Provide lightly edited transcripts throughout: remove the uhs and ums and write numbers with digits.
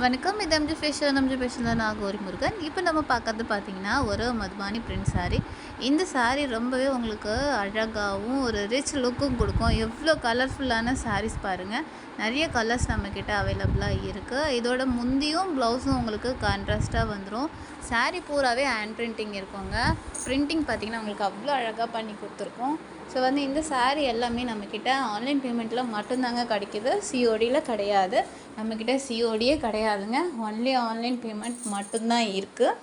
வணக்கம். இது எம்ஜி ஃபேஷனில் நான் கௌரி முருகன். இப்போ நம்ம பார்க்கறது பார்த்தீங்கன்னா, ஒரு மதுபானி பிரிண்ட் சாரீ. இந்த சாரீ ரொம்பவே உங்களுக்கு அழகாகவும், ஒரு ரிச் லுக்கும் கொடுக்கும். எவ்வளோ கலர்ஃபுல்லான சாரீஸ் பாருங்கள். நிறைய கலர்ஸ் நம்மக்கிட்ட அவைலபிளாக இருக்குது. இதோட முந்தியும் ப்ளவுஸும் உங்களுக்கு கான்ட்ராஸ்ட்டாக வந்துடும். சாரீ பூராவே ஹேண்ட் பிரிண்டிங் இருக்குங்க. பிரிண்டிங் பார்த்திங்கன்னா உங்களுக்கு அவ்வளோ அழகாக பண்ணி கொடுத்துருக்கோம். ஸோ இந்த சாரீ எல்லாமே நம்மக்கிட்ட ஆன்லைன் பேமெண்ட்டில் மட்டும்தாங்க கிடைக்கிது. சிஓடியில் கிடையாது. நம்மக்கிட்ட சிஓடியே கிடையாதுங்க. ஒன்லி ஆன்லைன் பேமெண்ட் மட்டும்தான் இருக்குது.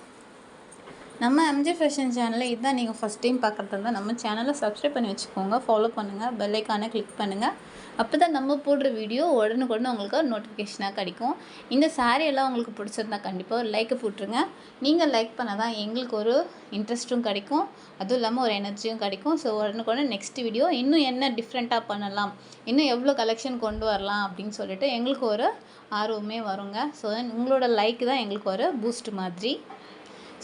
நம்ம எம்ஜி ஃபேஷன் சேனலில் இதுதான் நீங்கள் ஃபஸ்ட் டைம் பார்க்குறதா இருந்தால் நம்ம சேனலை சப்ஸ்கிரைப் பண்ணி வச்சுக்கோங்க. ஃபாலோ பண்ணுங்கள். பெல் ஐக்கானை கிளிக் பண்ணுங்கள். அப்போ தான் நம்ம போடுற வீடியோ உடனுக்குடன் உங்களுக்கு நோட்டிஃபிகேஷனாக கிடைக்கும். இந்த சாரீ எல்லாம் உங்களுக்கு பிடிச்சிருந்தா கண்டிப்பாக ஒரு லைக்கை போட்டுருங்க. நீங்கள் லைக் பண்ணால் தான் எங்களுக்கு ஒரு இன்ட்ரெஸ்ட்டும் கிடைக்கும். அதுவும் இல்லாமல் ஒரு எனர்ஜியும் கிடைக்கும். ஸோ உடனுக்குடன் நெக்ஸ்ட் வீடியோ இன்னும் என்ன டிஃப்ரெண்ட்டாக பண்ணலாம், இன்னும் எவ்வளோ கலெக்ஷன் கொண்டு வரலாம் அப்படின்னு சொல்லிட்டு எங்களுக்கு ஒரு ஆர்வமே வருங்க. ஸோ உங்களோட லைக் தான் எங்களுக்கு ஒரு பூஸ்ட் மாதிரி.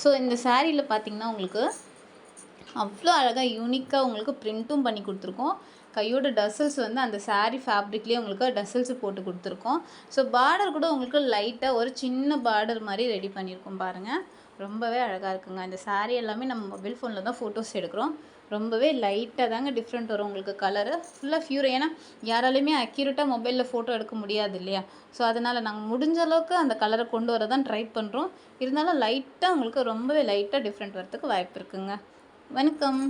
ஸோ இந்த சாரியில் பார்த்திங்கன்னா உங்களுக்கு அவ்வளோ அழகாக யூனிக்காக உங்களுக்கு ப்ரிண்ட்டும் பண்ணி கொடுத்துருக்கோம். கையோட டசல்ஸ் அந்த சாரீ ஃபேப்ரிக்லேயே உங்களுக்கு டசல்ஸ் போட்டு கொடுத்துருக்கோம். ஸோ பார்டர் கூட உங்களுக்கு லைட்டாக ஒரு சின்ன பார்டர் மாதிரி ரெடி பண்ணியிருக்கோம் பாருங்கள். ரொம்பவே அழகாக இருக்குங்க. இந்த சாரீ எல்லாமே நம்ம மொபைல் ஃபோனில் தான் ஃபோட்டோஸ் எடுக்கிறோம். ரொம்பவே லைட்டாக தாங்க டிஃப்ரெண்ட் வரும் உங்களுக்கு கலரு. ஃபுல்லாக ஃபியூர். ஏன்னா யாராலையுமே அக்யூரேட்டாக மொபைலில் ஃபோட்டோ எடுக்க முடியாது இல்லையா? ஸோ அதனால் நாங்கள் முடிஞ்ச அளவுக்கு அந்த கலரை கொண்டு வர தான் ட்ரை பண்ணுறோம். இருந்தாலும் லைட்டாக உங்களுக்கு ரொம்பவே லைட்டாக டிஃப்ரெண்ட் வரத்துக்கு வாய்ப்பு இருக்குங்க. வணக்கம்.